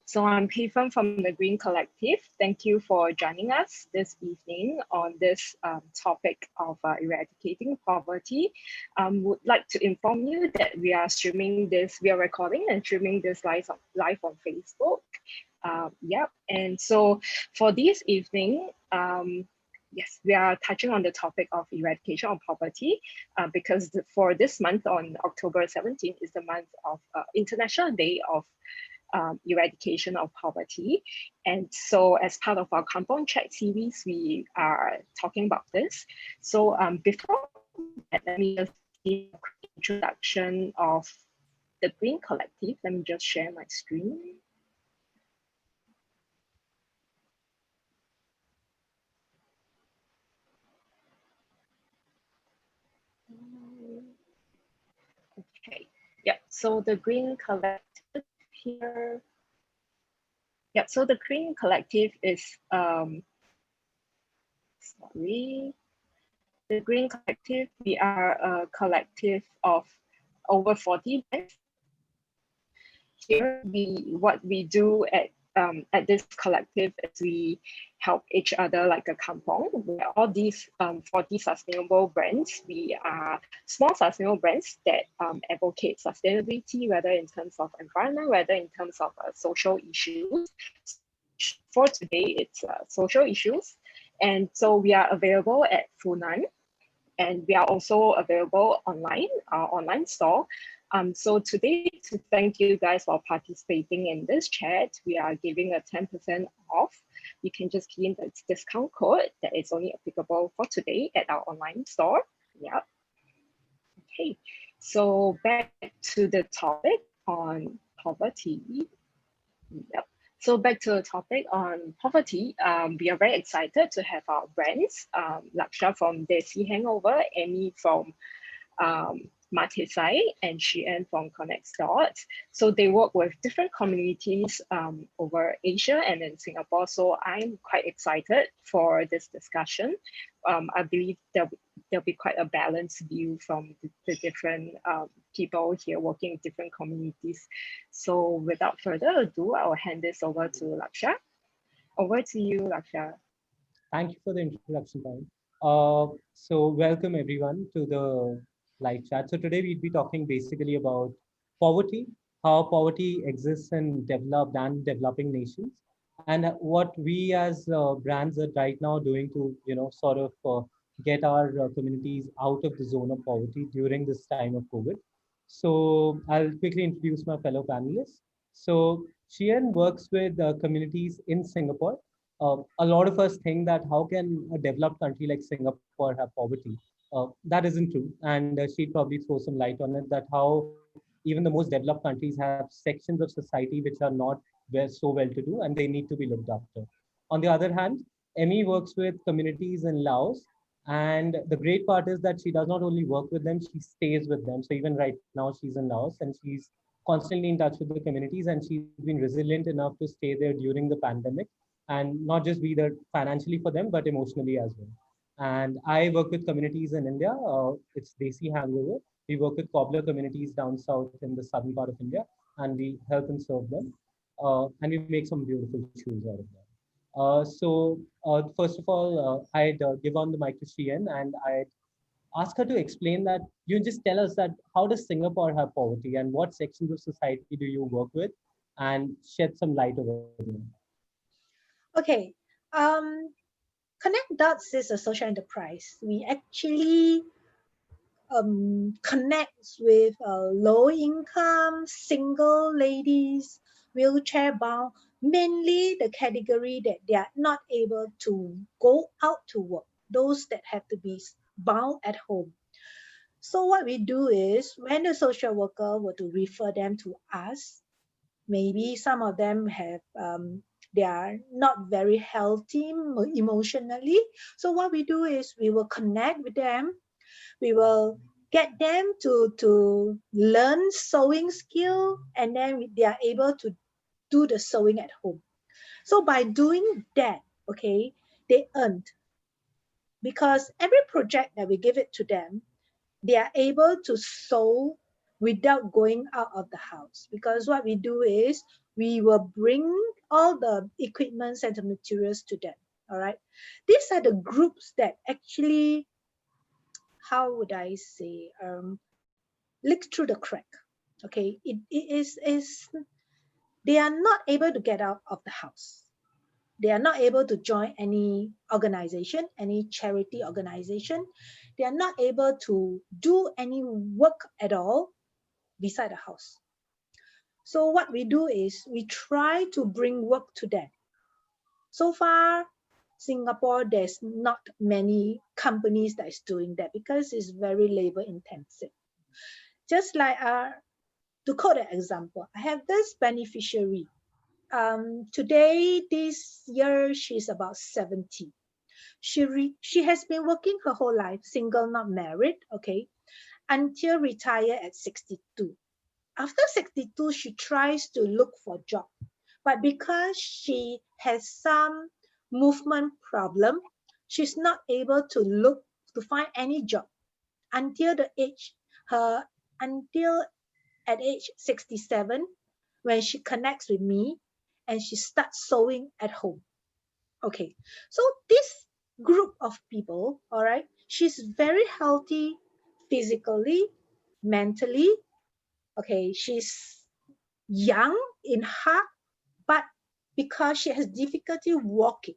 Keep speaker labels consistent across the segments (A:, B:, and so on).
A: So I'm Pifan from the Green Collective. Thank you for joining us this evening on this topic of eradicating poverty. Would like to inform you that we are recording and streaming this live on Facebook. And so for this evening, yes, we are touching on the topic of eradication of poverty because for this month on October 17th is the month of International Day of eradication of poverty. And so as part of our Kampong Chat series, we are talking about this. So before that, let me just give a quick introduction of the Green Collective. Let me just share my screen. Okay, yeah, so the Green Collective here. Yeah, so the Green Collective is, the Green Collective, we are a collective of over 40 brands. Here, what we do at this collective is we help each other like a kampong, where all these 40 sustainable brands, we are small sustainable brands that advocate sustainability, whether in terms of environment, whether in terms of social issues. For today, it's social issues. And so we are available at Funan, and we are also available online, our online store. So today, to thank you guys for participating in this chat, we are giving a 10% off. You can just key in the discount code that is only applicable for today at our online store. Yeah. Okay, so back to the topic on poverty. Yep. So back to the topic on poverty, we are very excited to have our brands, Laksha from Desi Hangover, Amy from Matisai, and Shian from Connezt. So they work with different communities over Asia and in Singapore. So I'm quite excited for this discussion. I believe there'll be quite a balanced view from the different people here working in different communities. So without further ado, I'll hand this over to Laksha. Over to you, Laksha.
B: Thank you for the introduction, Brian. So welcome everyone to the live chat. So today we'll be talking basically about poverty, how poverty exists in developed and developing nations, and what we as brands are right now doing to, sort of get our communities out of the zone of poverty during this time of COVID. So I'll quickly introduce my fellow panelists. So Shian works with communities in Singapore. A lot of us think that how can a developed country like Singapore have poverty? That isn't true. And she'd probably throw some light on it, that how even the most developed countries have sections of society which are not so well-to-do and they need to be looked after. On the other hand, Emmy works with communities in Laos. And the great part is that she does not only work with them, she stays with them. So even right now, she's in Laos and she's constantly in touch with the communities, and she's been resilient enough to stay there during the pandemic and not just be there financially for them, but emotionally as well. And I work with communities in India. It's Desi Hangover. We work with cobbler communities down south in the southern part of India, and we help and serve them. And we make some beautiful shoes out of them. First of all, I'd give on the mic to Shian, and I'd ask her to explain that. You just tell us that how does Singapore have poverty and what sections of society do you work with, and shed some light over there.
C: Okay, Connect Dots is a social enterprise. We actually connects with low income, single ladies, wheelchair bound, mainly the category that they are not able to go out to work, those that have to be bound at home. So what we do is when the social worker were to refer them to us, maybe some of them have they are not very healthy emotionally. So what we do is we will connect with them. We will get them to learn sewing skill, and then they are able to do the sewing at home. So by doing that, okay, they earned, because every project that we give it to them, they are able to sew without going out of the house. Because what we do is We will bring all the equipments and the materials to them. All right. These are the groups that actually, how would I say, leak through the crack. Okay. It is they are not able to get out of the house. They are not able to join any organization, any charity organization. They are not able to do any work at all beside the house. So what we do is we try to bring work to them. So far, Singapore, there's not many companies that is doing that because it's very labor intensive. Just like to quote an example, I have this beneficiary. Today, this year, she's about 70. She has been working her whole life, single, not married, okay, until retire at 62. After 62, she tries to look for a job. But because she has some movement problem, she's not able to find any job until until at age 67, when she connects with me and she starts sewing at home. Okay, so this group of people, all right, she's very healthy physically, mentally. Okay, she's young in heart, but because she has difficulty walking,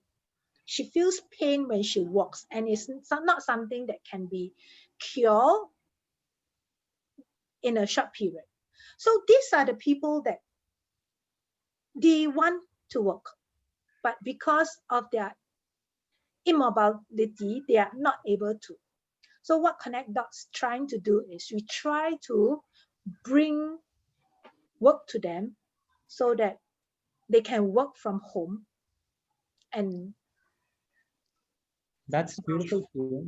C: she feels pain when she walks, and it's not something that can be cured in a short period. So these are the people that they want to work, but because of their immobility, they are not able to. So what Connezt trying to do is we try to bring work to them so that they can work from home. And
B: That's beautiful, Priya.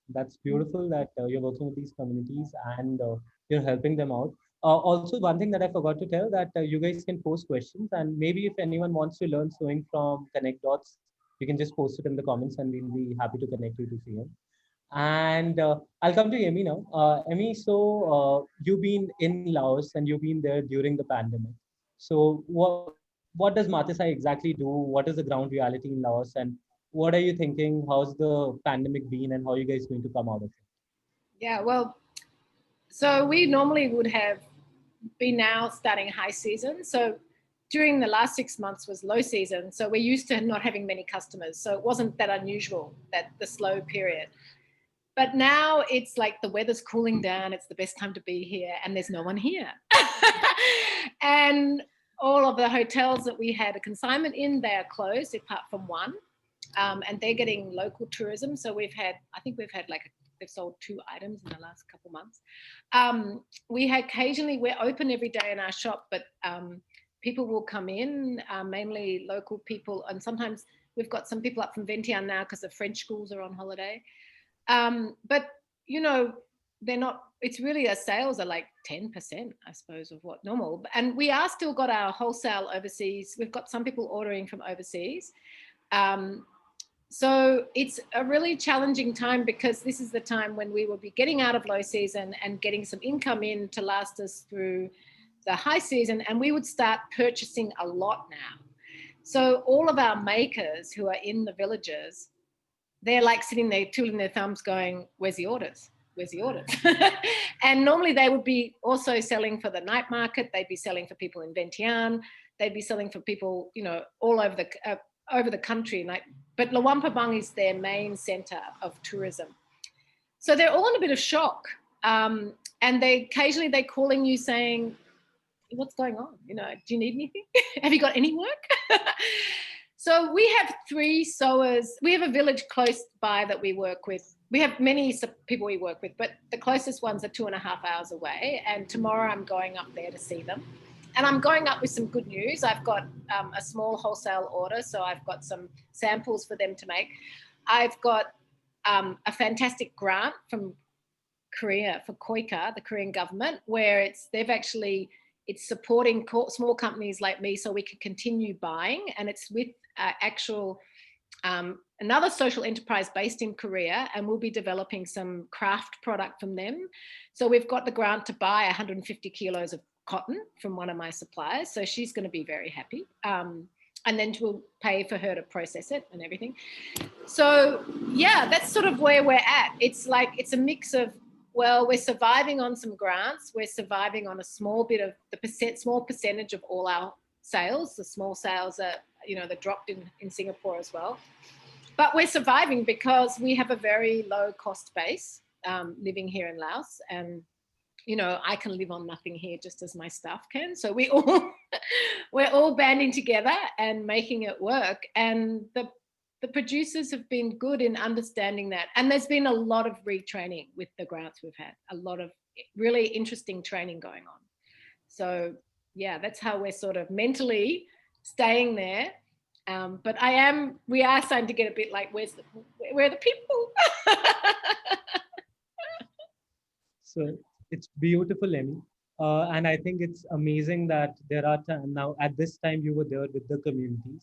B: That's beautiful that you're working with these communities and you're helping them out. Also, one thing that I forgot to tell that you guys can post questions, and maybe if anyone wants to learn sewing from Connect Dots, you can just post it in the comments and we'll be happy to connect you to see him. And I'll come to Emi now. Emi, so you've been in Laos and you've been there during the pandemic. So what does Matisai exactly do? What is the ground reality in Laos? And what are you thinking? How's the pandemic been and how are you guys going to come out of it?
D: Yeah, well, so we normally would have been now starting high season. So during the last 6 months was low season. So we're used to not having many customers. So it wasn't that unusual, that the slow period. But now it's like the weather's cooling down. It's the best time to be here and there's no one here. And all of the hotels that we had a consignment in, they are closed apart from one. And they're getting local tourism. So we've had they've sold 2 items in the last couple months. We're open every day in our shop, but people will come in, mainly local people. And sometimes we've got some people up from Vientiane now because the French schools are on holiday. But, you know, it's really, our sales are like 10%, I suppose, of what normal. And we are still got our wholesale overseas. We've got some people ordering from overseas. So it's a really challenging time because this is the time when we will be getting out of low season and getting some income in to last us through the high season. And we would start purchasing a lot now. So all of our makers who are in the villages, they're like sitting there twiddling their thumbs going, where's the orders? Where's the orders? And normally they would be also selling for the night market. They'd be selling for people in Vientiane. They'd be selling for people, you know, all over the country. But Luang is their main center of tourism. So they're all in a bit of shock. And occasionally they're calling you saying, what's going on? You know, do you need anything? Have you got any work? So we have 3 sewers. We have a village close by that we work with. We have many people we work with, but the closest ones are 2.5 hours away. And tomorrow I'm going up there to see them. And I'm going up with some good news. I've got a small wholesale order, so I've got some samples for them to make. I've got a fantastic grant from Korea for KOICA, the Korean government, where it's supporting small companies like me so we can continue buying. And it's with another social enterprise based in Korea, and we'll be developing some craft product from them. So we've got the grant to buy 150 kilos of cotton from one of my suppliers. So she's going to be very happy. And then we'll pay for her to process it and everything. So yeah, that's sort of where we're at. It's like, it's a mix of, well, we're surviving on some grants. We're surviving on a small bit of small percentage of all our sales. The small sales are, they're dropped in Singapore as well. But we're surviving because we have a very low cost base living here in Laos. And, I can live on nothing here just as my staff can. So we're all banding together and making it work. And the producers have been good in understanding that. And there's been a lot of retraining with the grants we've had, a lot of really interesting training going on. So yeah, that's how we're sort of mentally staying there. But we are starting to get a bit like, where are the people?
B: So it's beautiful, Emmy. And I think it's amazing that there are now at this time you were there with the communities.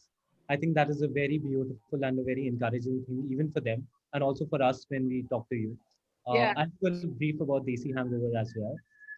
B: I think that is a very beautiful and a very encouraging thing, even for them and also for us when we talk to you.
D: Yeah.
B: I'm going to brief about Desi Hangover as well.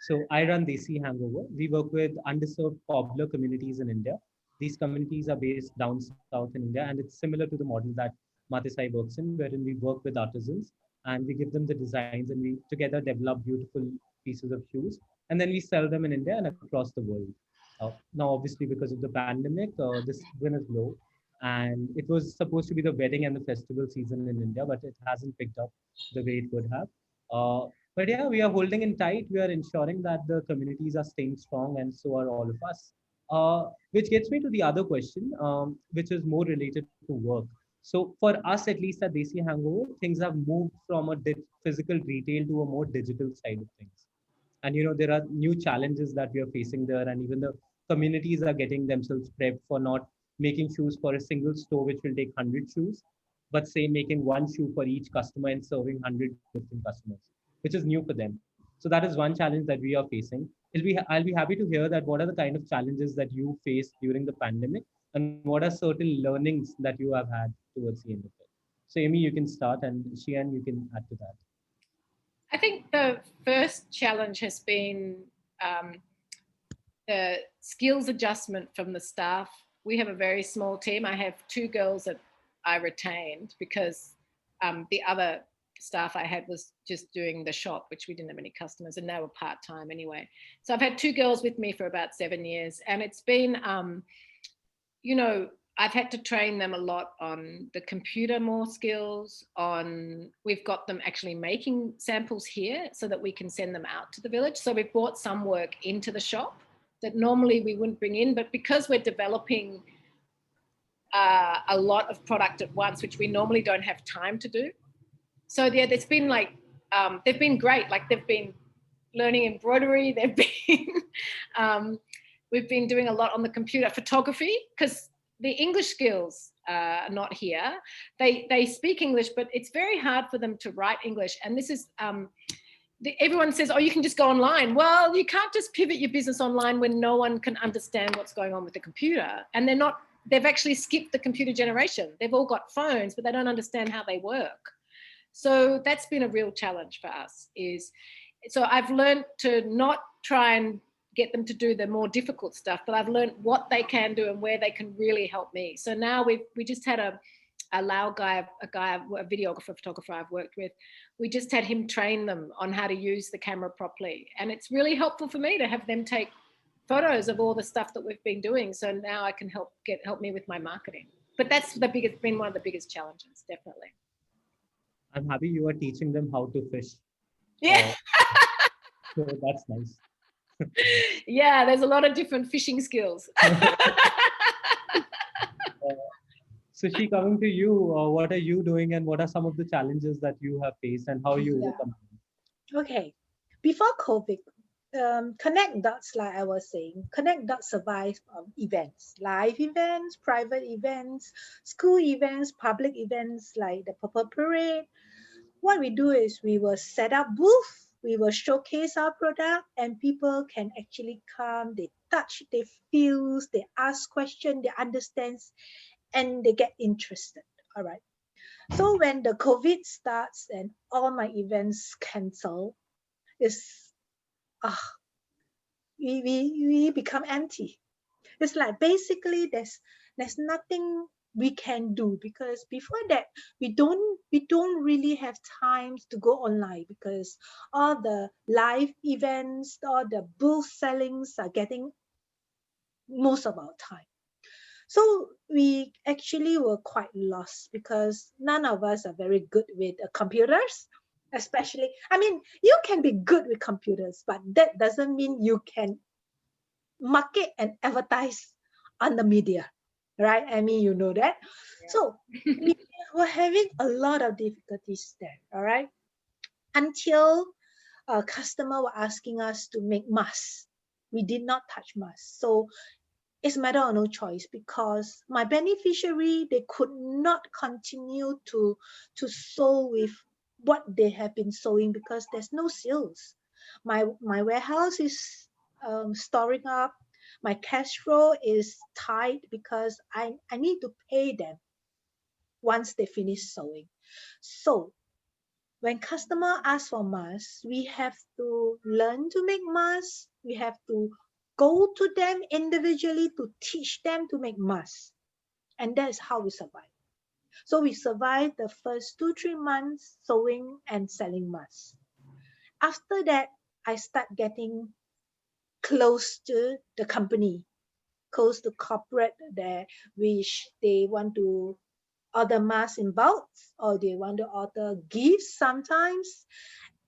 B: So I run Desi Hangover. We work with underserved cobbler communities in India. These communities are based down south in India, and it's similar to the model that Matisai works in, wherein we work with artisans and we give them the designs and we together develop beautiful pieces of shoes, and then we sell them in India and across the world. Now, obviously, because of the pandemic, this season is low, and it was supposed to be the wedding and the festival season in India, but it hasn't picked up the way it would have. But yeah, we are holding in tight. We are ensuring that the communities are staying strong, and so are all of us. Which gets me to the other question, which is more related to work. So for us, at least at Desi Hangover, things have moved from a physical retail to a more digital side of things. And there are new challenges that we are facing there, and even the communities are getting themselves prepped for not making shoes for a single store, which will take 100 shoes, but say making one shoe for each customer and serving 100 different customers, which is new for them. So that is one challenge that we are facing. I'll be happy to hear that what are the kind of challenges that you faced during the pandemic, and what are certain learnings that you have had towards the end of it. So Amy, you can start, and Shian, you can add to that.
D: I think the first challenge has been the skills adjustment from the staff. We have a very small team. I have 2 girls that I retained because the other staff I had was just doing the shop, which we didn't have any customers, and they were part-time anyway. So I've had 2 girls with me for about 7 years, and it's been, I've had to train them a lot on the computer, more skills on, we've got them actually making samples here so that we can send them out to the village. So we've brought some work into the shop that normally we wouldn't bring in, but because we're developing a lot of product at once, which we normally don't have time to do. So yeah, there's been like, they've been great. Like they've been learning embroidery. They've been, we've been doing a lot on the computer, photography, because the English skills are not here. They speak English, but it's very hard for them to write English. And this is, everyone says, oh, you can just go online. Well, you can't just pivot your business online when no one can understand what's going on with the computer. And they've actually skipped the computer generation. They've all got phones, but they don't understand how they work. So that's been a real challenge for us. So I've learned to not try and get them to do the more difficult stuff, but I've learned what they can do and where they can really help me. So now we just had a Lao guy, a videographer, photographer I've worked with. We just had him train them on how to use the camera properly. And it's really helpful for me to have them take photos of all the stuff that we've been doing. So now I can help me with my marketing. But that's been one of the biggest challenges, definitely.
B: I'm happy you are teaching them how to fish.
D: Yeah.
B: So that's nice.
D: Yeah, there's a lot of different fishing skills.
B: So she, coming to you, what are you doing and what are some of the challenges that you have faced and how you overcome them?
C: Okay, before COVID, Connezt, like I was saying, Connezt survives events, live events, private events, school events, public events like the Purple Parade. What we do is we will set up booth, we will showcase our product, and people can actually come, they touch, they feel, they ask questions, they understand, and they get interested. All right. So when the COVID starts and all my events cancel, it's we become empty. It's like basically there's nothing we can do, because before that we don't really have time to go online, because all the live events, all the booth sellings are getting most of our time. So we actually were quite lost, because none of us are very good with computers, especially, I mean, you can be good with computers, but that doesn't mean you can market and advertise on the media, right? I mean, you know that.
D: Yeah.
C: So we were having a lot of difficulties there, all right? Until a customer were asking us to make masks. We did not touch masks. So it's a matter of no choice, because my beneficiary, they could not continue to sew with what they have been sewing, because there's no sales. My warehouse is storing up. My cash flow is tight, because I need to pay them once they finish sewing. So when customer asks for masks, we have to learn to make masks. We have to go to them individually to teach them to make masks. And that is how we survive. So we survived the first 2-3 months sewing and selling masks. After that, I start getting close to the company, close to corporate there, which they want to order masks in bulk, or they want to order gifts sometimes.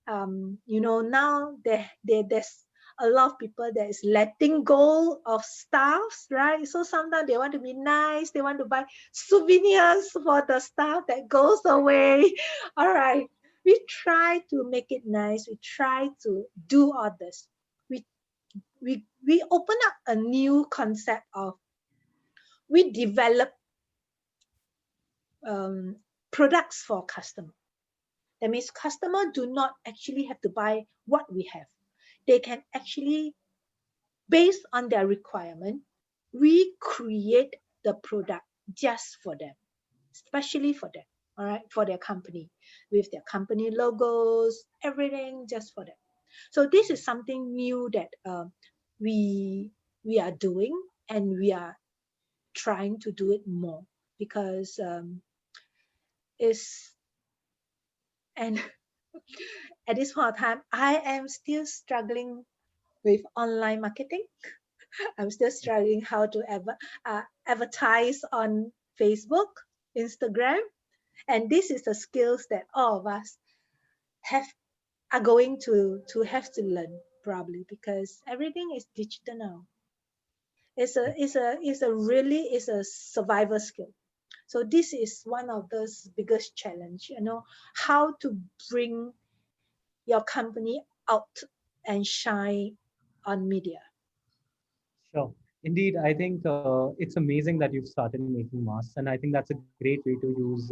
C: Now there's a lot of people that is letting go of staffs, right? So sometimes they want to be nice, they want to buy souvenirs for the staff that goes away. All right, we try to make it nice, we try to do all this. We open up a new concept of, we develop products for customer. That means customer do not actually have to buy what we have. They can actually, based on their requirement, we create the product just for them, especially for them, all right, for their company, with their company logos, everything just for them. So this is something new that we are doing, and we are trying to do it more, because it's, and at this point of time, I am still struggling with online marketing. I'm still struggling how to advertise on Facebook, Instagram, and this is the skills that all of us are going to have to learn, probably, because everything is digital now. It's a survival skill. So this is one of those biggest challenge, how to bring your company out and shine on media.
B: Sure. Indeed, I think it's amazing that you've started making masks, and I think that's a great way to use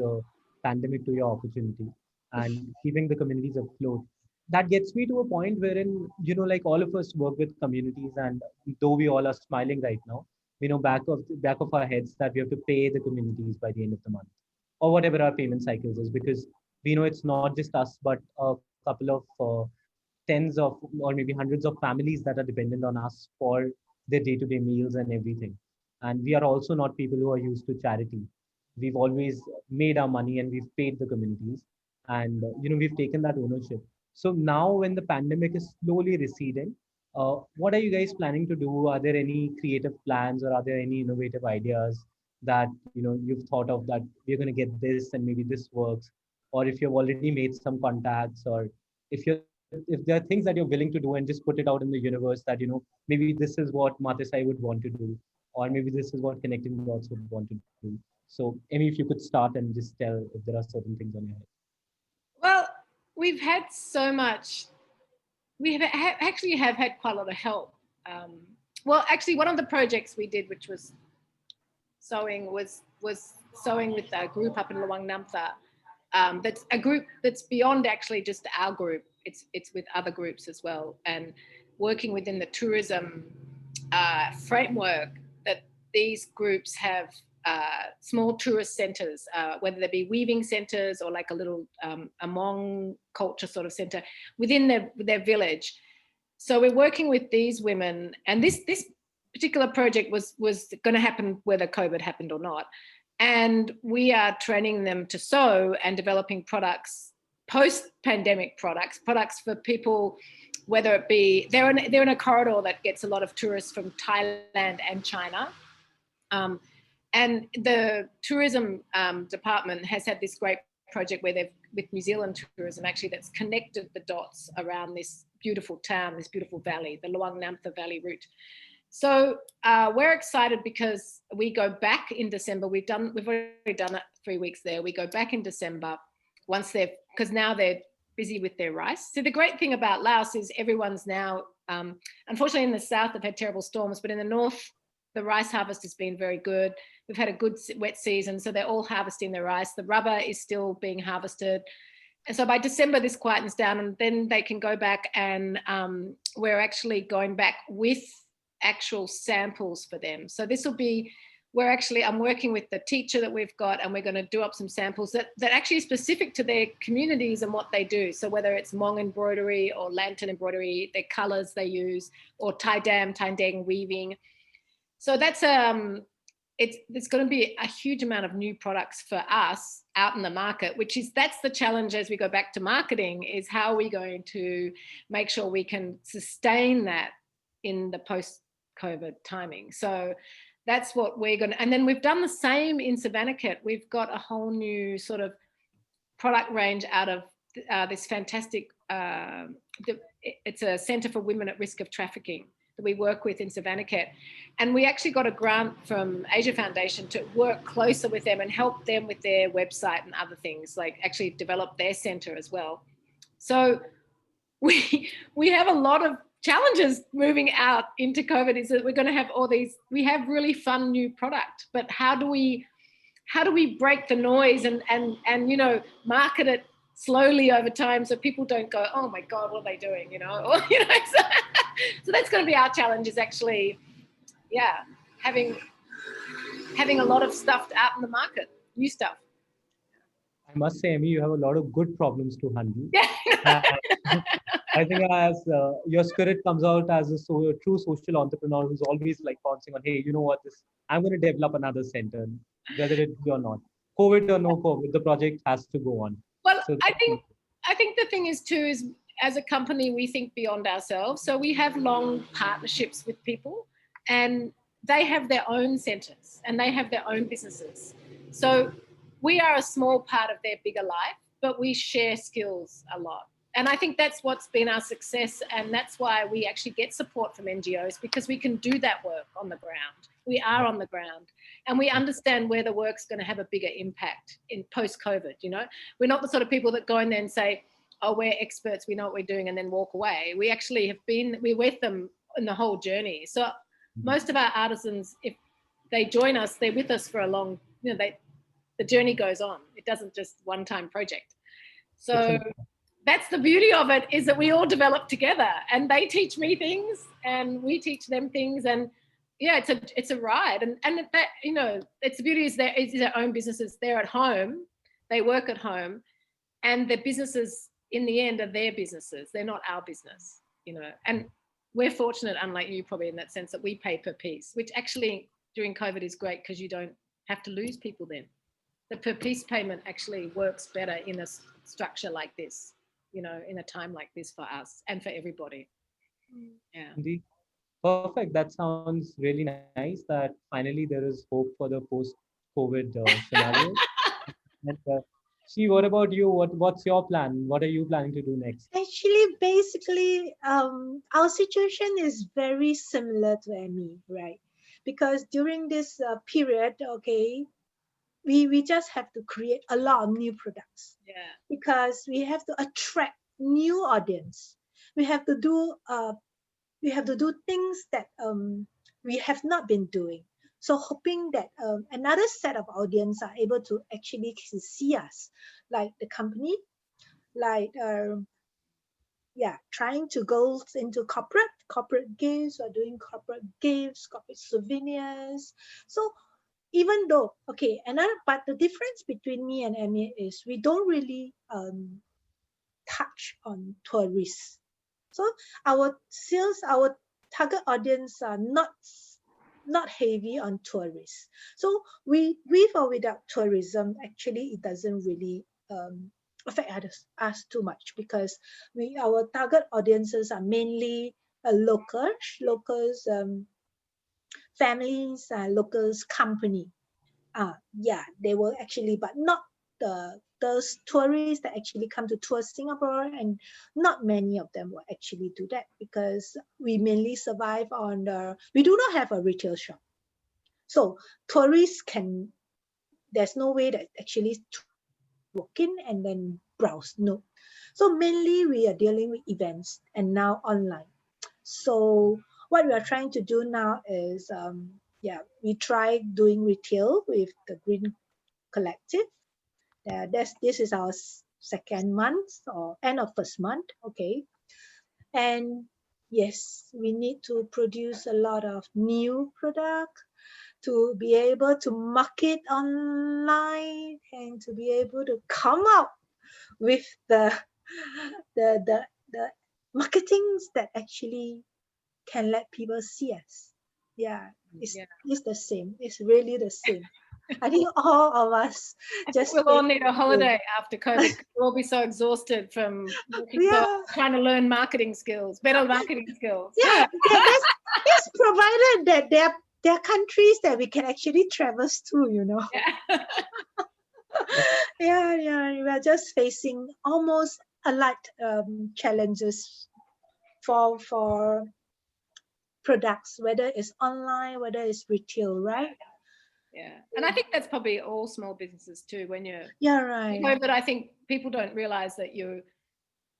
B: pandemic to your opportunity and keeping the communities afloat. That gets me to a point wherein, like all of us work with communities, and though we all are smiling right now, we know back of our heads that we have to pay the communities by the end of the month, or whatever our payment cycles is, because we know it's not just us, but a couple of tens of or maybe hundreds of families that are dependent on us for their day-to-day meals and everything. And we are also not people who are used to charity. We've always made our money and we've paid the communities, and we've taken that ownership. So now when the pandemic is slowly receding, what are you guys planning to do? Are there any creative plans, or are there any innovative ideas that you've thought of, that we're going to get this and maybe this works? Or if you've already made some contacts, or if there are things that you're willing to do and just put it out in the universe, that maybe this is what Matisai would want to do, or maybe this is what Connecting Dots would want to do. So Amy, if you could start and just tell if there are certain things on your head.
D: Well, we've had so much. We actually have had quite a lot of help. Well, actually, one of the projects we did, which was sewing, was sewing with a group up in Luang Namtha. That's a group that's beyond actually just our group. It's with other groups as well, and working within the tourism framework, that these groups have small tourist centres, whether they be weaving centres or like a little Hmong culture sort of centre within their village. So we're working with these women, and this particular project was going to happen whether COVID happened or not. And we are training them to sew and developing products, post-pandemic products for people, whether it be, they're in a corridor that gets a lot of tourists from Thailand and China. And the tourism department has had this great project where they've, with New Zealand tourism actually, that's connected the dots around this beautiful town, this beautiful valley, the Luang Namtha Valley route. So we're excited because we go back in December. We've already done it 3 weeks there. We go back in December once because now they're busy with their rice. So the great thing about Laos is everyone's now, unfortunately in the south they've had terrible storms, but in the north, the rice harvest has been very good. We've had a good wet season, so they're all harvesting their rice. The rubber is still being harvested. And so by December, this quietens down, and then they can go back, and we're actually going back with actual samples for them. So this will be, I'm working with the teacher that we've got, and we're going to do up some samples that actually are specific to their communities and what they do. So whether it's Hmong embroidery or lantern embroidery, their colors they use, or Tai Dang weaving. So that's it's going to be a huge amount of new products for us out in the market, that's the challenge as we go back to marketing, is how are we going to make sure we can sustain that in the post-COVID timing. So that's what we're going to, and then we've done the same in Savannakhet. We've got a whole new sort of product range out of this fantastic, it's a Centre for Women at Risk of Trafficking that we work with in Savannakhet. And we actually got a grant from Asia Foundation to work closer with them and help them with their website and other things, like actually develop their centre as well. So we have a lot of challenges moving out into COVID, is that we're going to have all these, we have really fun new product, but how do we break the noise and market it slowly over time so people don't go, oh my God, what are they doing? So that's going to be our challenge, is actually, having a lot of stuff out in the market, new stuff.
B: I must say, Amy, you have a lot of good problems to handle. I think as your spirit comes out as a true social entrepreneur who's always like pouncing on, hey, you know what, I'm going to develop another center, whether it be or not. COVID or no COVID, the project has to go on.
D: Well, so I think the thing is too, is as a company, we think beyond ourselves. So we have long partnerships with people, and they have their own centers and they have their own businesses. So we are a small part of their bigger life, but we share skills a lot. And I think that's what's been our success. And that's why we actually get support from NGOs, because we can do that work on the ground. We are on the ground, and we understand where the work's going to have a bigger impact in post-COVID. We're not the sort of people that go in there and say, oh, we're experts, we know what we're doing, and then walk away. We actually we're with them in the whole journey. So most of our artisans, if they join us, they're with us for a long, the journey goes on. It doesn't just one-time project. So that's the beauty of it, is that we all develop together, and they teach me things and we teach them things. And it's a ride. And that, it's the beauty is it's their own businesses. They're at home, they work at home, and their businesses in the end are their businesses. They're not our business, and we're fortunate, unlike you probably, in that sense that we pay per piece, which actually during COVID is great because you don't have to lose people then. The per piece payment actually works better in a structure like this, in a time like this for us and for everybody. Yeah.
B: Indeed. Perfect. That sounds really nice that finally there is hope for the post-COVID scenario. And, what about you? What's your plan? What are you planning to do next?
C: Actually, basically, our situation is very similar to Amy, right? Because during this period, we just have to create a lot of new products.
D: Yeah.
C: Because we have to attract new audience. We have to do things that we have not been doing. So hoping that another set of audience are able to actually see us, like the company, like trying to go into corporate gifts, or doing corporate gifts, corporate souvenirs. So even though, but the difference between me and Emmy is we don't really touch on tourists. So our sales, our target audience are not heavy on tourists. So with or without tourism, actually it doesn't really affect us too much, because our target audiences are mainly locals, families, locals, company. Yeah, they will actually, but not those tourists that actually come to tour Singapore, and not many of them will actually do that, because we mainly survive on we do not have a retail shop. So tourists there's no way that actually walk in and then browse. No. So mainly we are dealing with events and now online. So what we are trying to do now is, we try doing retail with the Green Collective. This is our second month or end of first month. Okay. And yes, we need to produce a lot of new product to be able to market online, and to be able to come up with the marketings that actually can let people see us. Yeah, it's the same. It's really the same. I think all of us
D: I
C: just
D: think we'll all need a holiday after COVID. We'll all be so exhausted from trying to learn marketing skills, better marketing skills.
C: Yeah, that's provided that there are countries that we can actually travel to, you know. Yeah, we are just facing almost a lot challenges for products, whether it's online, whether it's retail, right?
D: Yeah, and I think that's probably all small businesses too. When you're
C: right.
D: COVID, I think people don't realize that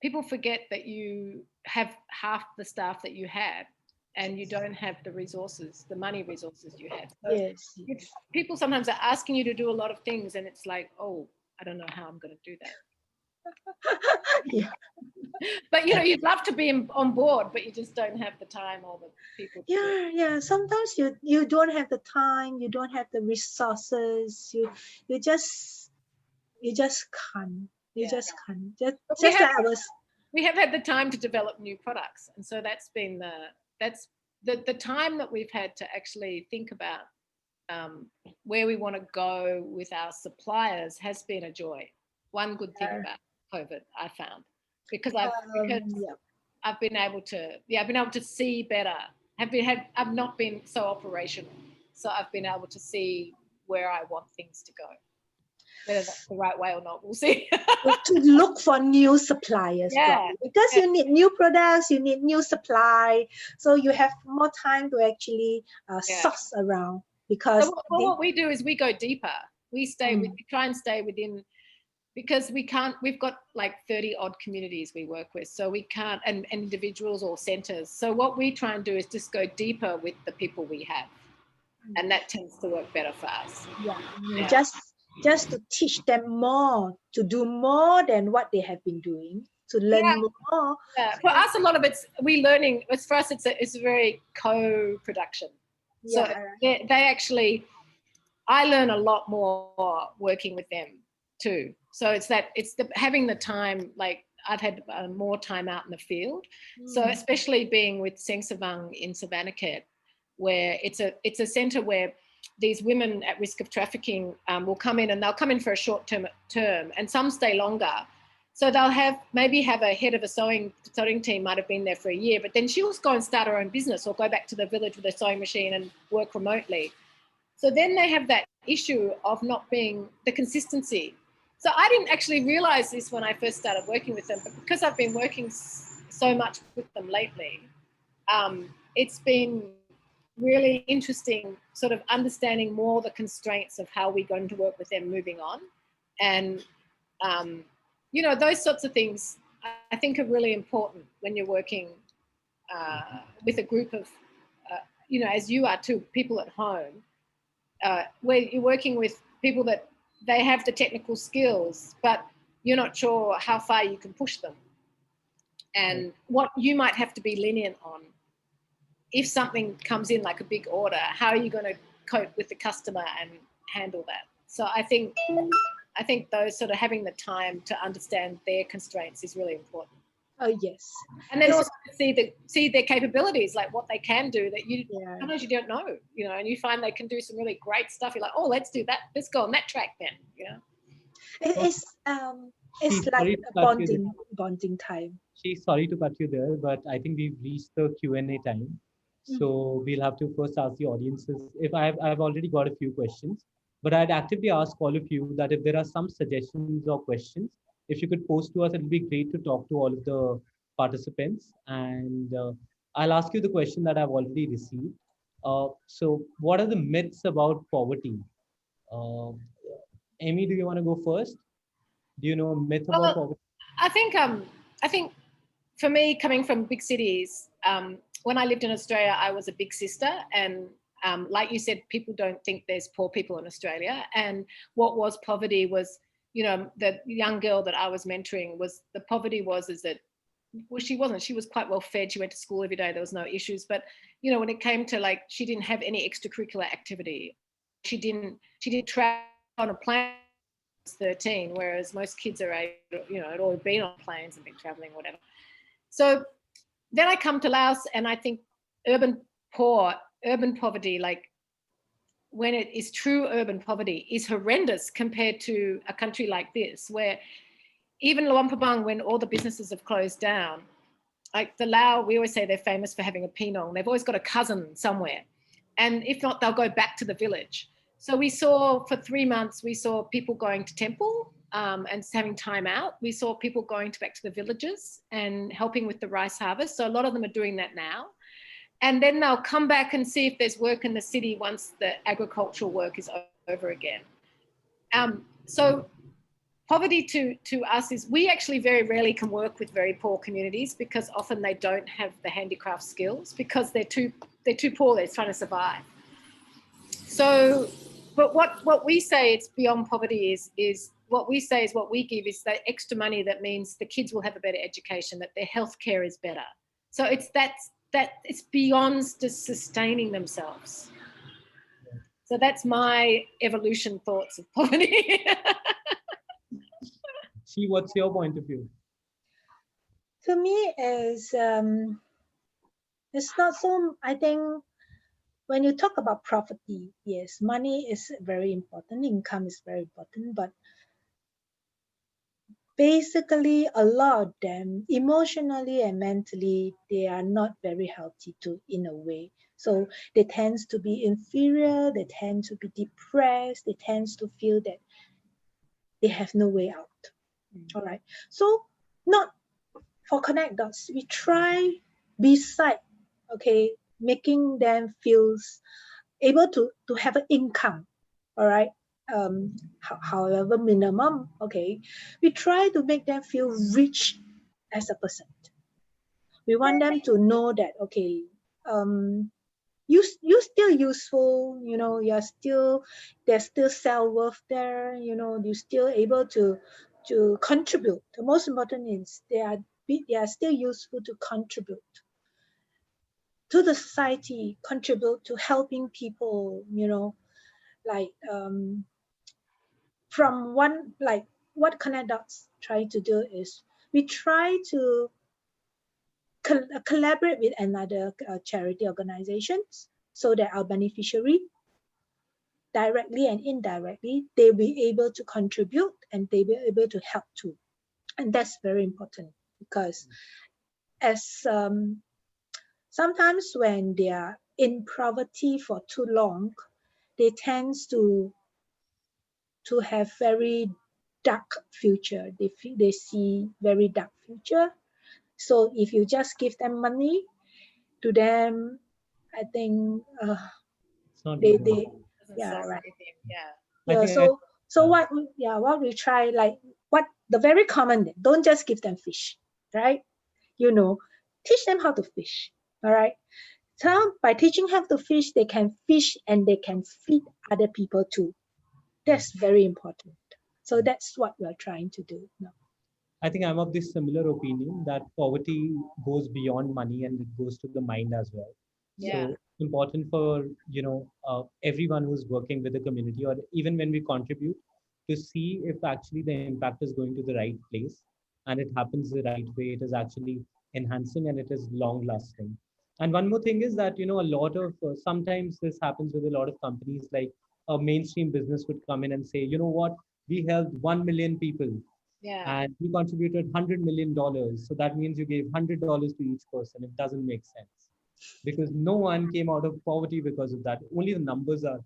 D: people forget that you have half the staff that you had, and you don't have the resources, the money resources you had. So
C: Yes.
D: People sometimes are asking you to do a lot of things, and it's like, oh, I don't know how I'm going to do that.
C: Yeah.
D: But you'd love to be on board, but you just don't have the time or the people.
C: Yeah. Sometimes you don't have the time, you don't have the resources, you just can't. Just can't.
D: We have had the time to develop new products, and so that's been the time that we've had to actually think about where we want to go with our suppliers has been a joy. One good thing about COVID, I found, because I've been able to see better. I've not been so operational, so I've been able to see where I want things to go. Whether that's the right way or not, we'll see.
C: To look for new suppliers, because you need new products, you need new supply, so you have more time to actually source around. Because
D: what we do is we go deeper. We try and stay within, because we've got like 30 odd communities we work with, so we can't, and individuals or centers. So what we try and do is just go deeper with the people we have, and that tends to work better for us.
C: Just to teach them more, to do more than what they have been doing, to learn more.
D: For us, a lot of it's learning. For us, it's a very co-production. So they actually, I learn a lot more working with them too. So having the time, like I've had more time out in the field. So especially being with Seng Savang in Savannakhet, where it's a centre where these women at risk of trafficking will come in, and they'll come in for a short term, and some stay longer. So they'll maybe have a head of a sewing team, might have been there for a year, but then she'll go and start her own business or go back to the village with a sewing machine and work remotely. So then they have that issue of not being the consistency. So I didn't actually realize this when I first started working with them, but because I've been working so much with them lately, it's been really interesting sort of understanding more the constraints of how we're going to work with them moving on. And, those sorts of things I think are really important when you're working with a group of, as you are too, people at home, where you're working with people that they have the technical skills, but you're not sure how far you can push them, and what you might have to be lenient on. If something comes in like a big order, how are you going to cope with the customer and handle that? So I think those sort of having the time to understand their constraints is really important.
C: Yes.
D: And then
C: It's-
D: also to see their capabilities, like what they can do that you
C: yeah.
D: sometimes you don't know, and you find they can do some really great stuff. You're like, oh, let's do that. Let's go on that track then.
C: It's
B: She's
C: like
B: sorry
C: a
B: to cut you there.
C: bonding time.
B: She's sorry to cut you there, but I think we've reached the Q&A time. So we'll have to first ask the audiences. If I've already got a few questions, but I'd actively ask all of you that if there are some suggestions or questions, if you could post to us, it'll be great to talk to all of the participants. And I'll ask you the question that I've already received. So what are the myths about poverty? Uh, Amy, do you want to go first? Do you know a myth about
D: Well,
B: poverty?
D: I think for me, coming from big cities, when I lived in Australia, I was a big sister, and like you said, people don't think there's poor people in Australia. And what was poverty was, the young girl that I was mentoring was the poverty is that, well, she wasn't. She was quite well fed. She went to school every day. There was no issues. But when it came to she didn't have any extracurricular activity. She didn't travel on a plane. 13, whereas most kids are able, had already been on planes and been traveling, whatever. So then I come to Laos, and I think urban poverty, when it is true urban poverty, is horrendous compared to a country like this, where even Luang Prabang, when all the businesses have closed down, like the Lao, we always say they're famous for having a pinong. They've always got a cousin somewhere. And if not, they'll go back to the village. So we saw for 3 months, we saw people going to temple and having time out. We saw people going back to the villages and helping with the rice harvest. So a lot of them are doing that now. And then they'll come back and see if there's work in the city once the agricultural work is over again. So poverty to us is, we actually very rarely can work with very poor communities because often they don't have the handicraft skills because they're too poor, they're trying to survive. So, but what we say it's beyond poverty is what we say is what we give is that extra money that means the kids will have a better education, that their healthcare is better. So it's that it's beyond just sustaining themselves. So that's my evolution thoughts of poverty.
B: See, what's your point of view?
C: To me, it's not so. I think when you talk about property, yes, money is very important, income is very important, but basically a lot of them emotionally and mentally, they are not very healthy too, in a way. So they tend to be inferior, they tend to be depressed, they tend to feel that they have no way out. All right. So not for Connect Dots, we try beside, okay, making them feel able to have an income, all right, however minimum, okay, we try to make them feel rich as a person. We want them to know that, okay, you're still useful, you're still, there's still self-worth there, you're still able to contribute. The most important is they are still useful to contribute to the society, contribute to helping people, like from one, like what Connect Dots try to do is we try to collaborate with another charity organizations so that our beneficiary directly and indirectly, they'll be able to contribute and they'll be able to help too. And that's very important because as sometimes when they are in poverty for too long, they tend to have very dark future. They see very dark future. So if you just give them money to them, I think
B: It's not
C: they
B: good.
C: yeah,
D: solve
C: right.
D: everything. Yeah.
B: I
C: Yeah,
B: think
C: so what we try, like what the very common, don't just give them fish, right? Teach them how to fish. All right. So by teaching how to fish, they can fish and they can feed other people too. That's very important. So that's what we're trying to do now.
B: I think I'm of this similar opinion that poverty goes beyond money and it goes to the mind as well.
D: Yeah.
B: So it's important for everyone who's working with the community, or even when we contribute, to see if actually the impact is going to the right place. and it happens the right way, it is actually enhancing and it is long lasting. And one more thing is that, a lot of sometimes this happens with a lot of companies, like a mainstream business would come in and say, you know what, we helped 1 million people
D: Yeah.
B: and you contributed $100 million. So that means you gave $100 to each person. It doesn't make sense because no one came out of poverty because of that. Only the numbers are,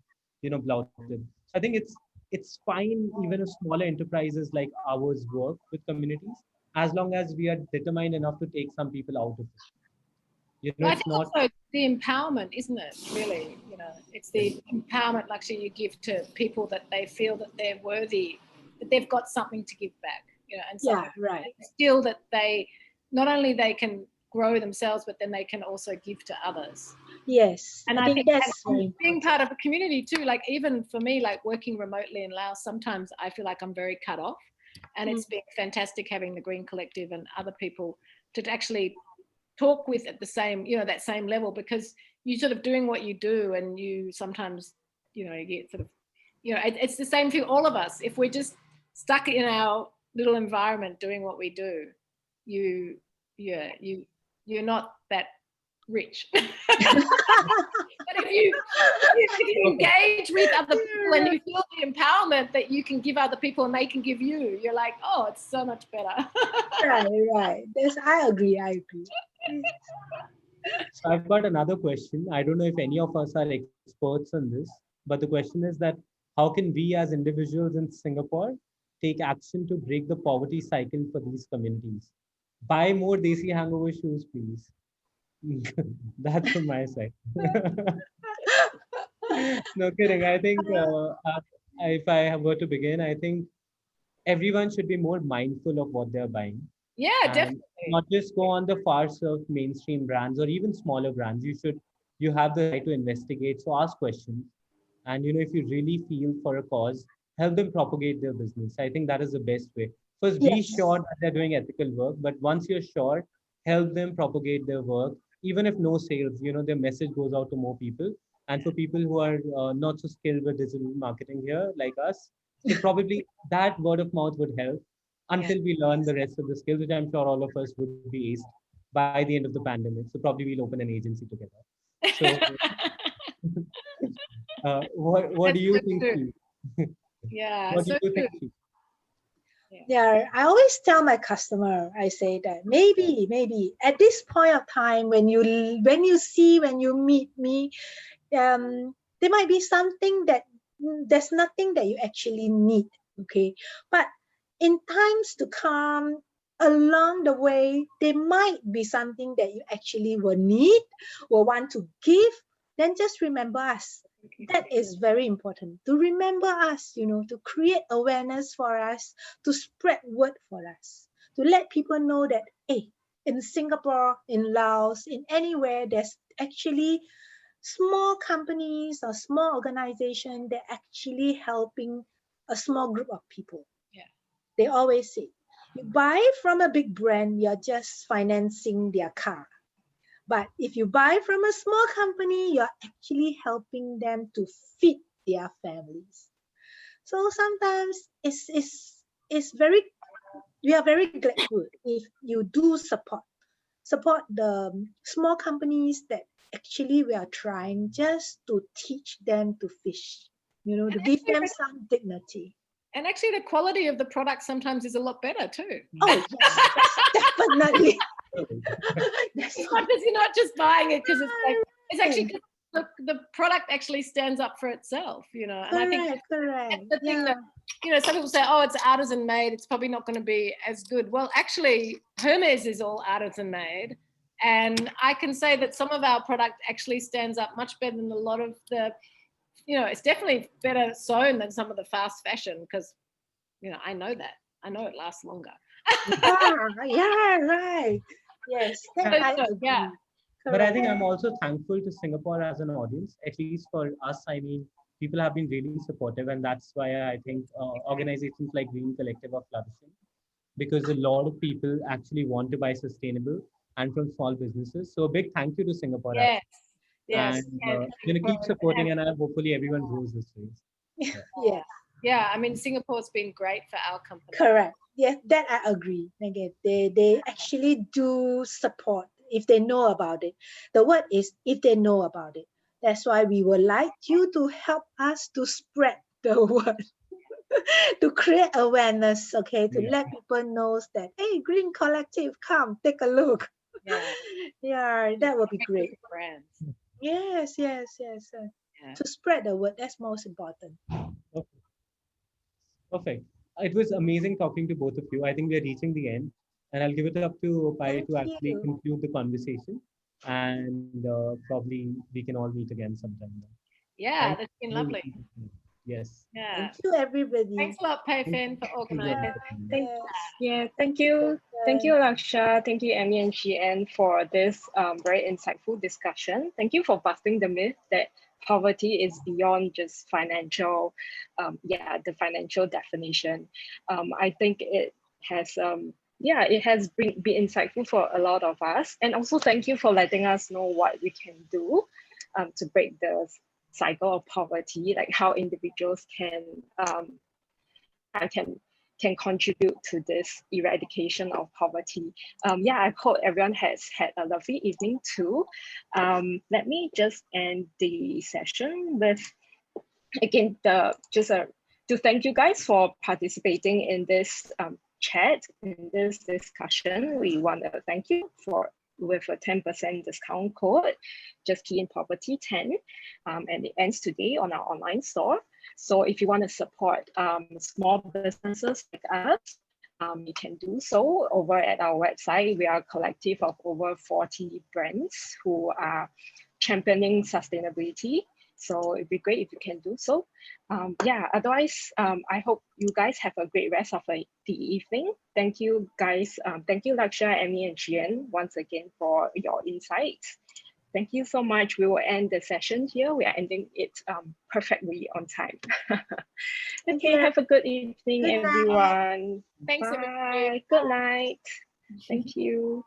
B: blouted. So I think it's fine even if smaller enterprises like ours work with communities, as long as we are determined enough to take some people out of it.
D: But I
B: It's
D: think
B: not.
D: also the empowerment, isn't it? Really, it's the empowerment luxury you give to people that they feel that they're worthy, that they've got something to give back. And so
C: right.
D: still that they not only they can grow themselves, but then they can also give to others.
C: Yes,
D: And
C: I think that's very
D: being
C: important.
D: part of a community too, like even for me, like working remotely in Laos, sometimes I feel like I'm very cut off. And it's been fantastic having the Green Collective and other people to actually talk with at the same, that same level, because you sort of doing what you do and you sometimes, you get sort of, it's the same for all of us. If we're just stuck in our little environment doing what we do, you're not that rich. But if you engage with other people and you feel the empowerment that you can give other people and they can give you, you're like, oh, it's so much better.
C: Right. I agree.
B: So I've got another question. I don't know if any of us are experts on this, but the question is that how can we as individuals in Singapore take action to break the poverty cycle for these communities? Buy more Desi Hangover shoes, please. That's from my side. No kidding. I think if I were to begin, I think everyone should be more mindful of what they're buying
D: Yeah,
B: and
D: definitely.
B: not just go on the farce of mainstream brands or even smaller brands. You have the right to investigate. So ask questions. And if you really feel for a cause, help them propagate their business. I think that is the best way. First, be
C: Yes.
B: sure that they're doing ethical work, but once you're sure, help them propagate their work. Even if no sales, their message goes out to more people. And for people who are not so skilled with digital marketing here, like us, so probably that word of mouth would help until we learn the rest of the skills, which I'm sure all of us would be aced by the end of the pandemic. So probably we'll open an agency together. So what do
D: That's
B: you
D: so
B: think,
D: true.
B: Steve?
D: Yeah,
B: What do
D: so
B: you
D: true.
B: think, Steve?
C: Yeah, I always tell my customer, I say that maybe at this point of time when you meet me, there might be something that there's nothing that you actually need, okay? But in times to come, along the way, there might be something that you actually will need, will want to give. Then just remember us. That is very important to remember us, to create awareness for us, to spread word for us, to let people know that, hey, in Singapore, in Laos, in anywhere, there's actually small companies or small organizations that actually helping a small group of people.
D: Yeah.
C: They always say, you buy from a big brand, you're just financing their car. But if you buy from a small company, you're actually helping them to feed their families. So sometimes it's very, we are very grateful if you do support the small companies that actually we are trying just to teach them to fish, to give them some dignity.
D: And actually the quality of the product sometimes is a lot better too.
C: Oh yes, definitely.
D: You're not just buying it because it's actually the product actually stands up for itself, And I think
C: correct.
D: the thing that some people say, oh, it's artisan made, it's probably not going to be as good. Well, actually, Hermes is all artisan made. And I can say that some of our product actually stands up much better than a lot of the, it's definitely better sewn than some of the fast fashion because, I know that. I know it lasts longer.
C: Yeah, right. Yes, I agree.
D: Yeah.
B: But I think I'm also thankful to Singapore as an audience, at least for us. I mean, people have been really supportive, and that's why I think organizations like Green Collective are flourishing, because a lot of people actually want to buy sustainable and from small businesses. So a big thank you to Singapore.
D: Yes.
B: And keep supporting, and hopefully everyone grows this way.
C: Yes.
D: Yeah, I mean, Singapore's been great for our company.
C: Correct. Yeah, that I agree. Again, they actually do support if they know about it. The word is if they know about it. That's why we would like you to help us to spread the word, to create awareness, okay, to
B: Yeah.
C: let people know that, hey, Green Collective, come take a look.
D: Yeah.
C: Yeah, that would be great.
D: Brands.
C: Yes.
D: Yeah.
C: To spread the word, that's most important.
B: Okay. Perfect. It was amazing talking to both of you. I think we are reaching the end, and I'll give it up to Pai
C: Thank
B: to actually
C: you.
B: conclude the conversation, and probably we can all meet again sometime.
D: Yeah,
B: Thank
D: that's been
B: you.
D: lovely.
B: Yes.
D: Yeah.
C: Thank you, everybody.
D: Thanks a lot, Pei
B: Thank
D: Fin, for
B: you.
D: organizing.
A: Thank,
C: Yes.
A: yeah, thank you. Thank you, Laksha. Thank you, Emmy and Shien, for this very insightful discussion. Thank you for busting the myth that poverty is beyond just financial, the financial definition. I think it has, it has been insightful for a lot of us. And also thank you for letting us know what we can do to break the cycle of poverty, like how individuals can contribute to this eradication of poverty. I hope everyone has had a lovely evening too. Let me just end the session with, again, to thank you guys for participating in this chat, in this discussion. We want to thank you with a 10% discount code, just key in poverty 10, and it ends today on our online store. So if you want to support small businesses like us, you can do so over at our website. We are a collective of over 40 brands who are championing sustainability. So it'd be great if you can do so. Otherwise, I hope you guys have a great rest of the evening. Thank you guys. Thank you, Laksha, Emmy, and Jian, once again for your insights. Thank you so much. We will end the session here. We are ending it perfectly on time. Okay, have a good evening,
C: Good night.
A: everyone.
D: Thanks,
A: Bye.
D: everybody.
A: Good night. Thank you.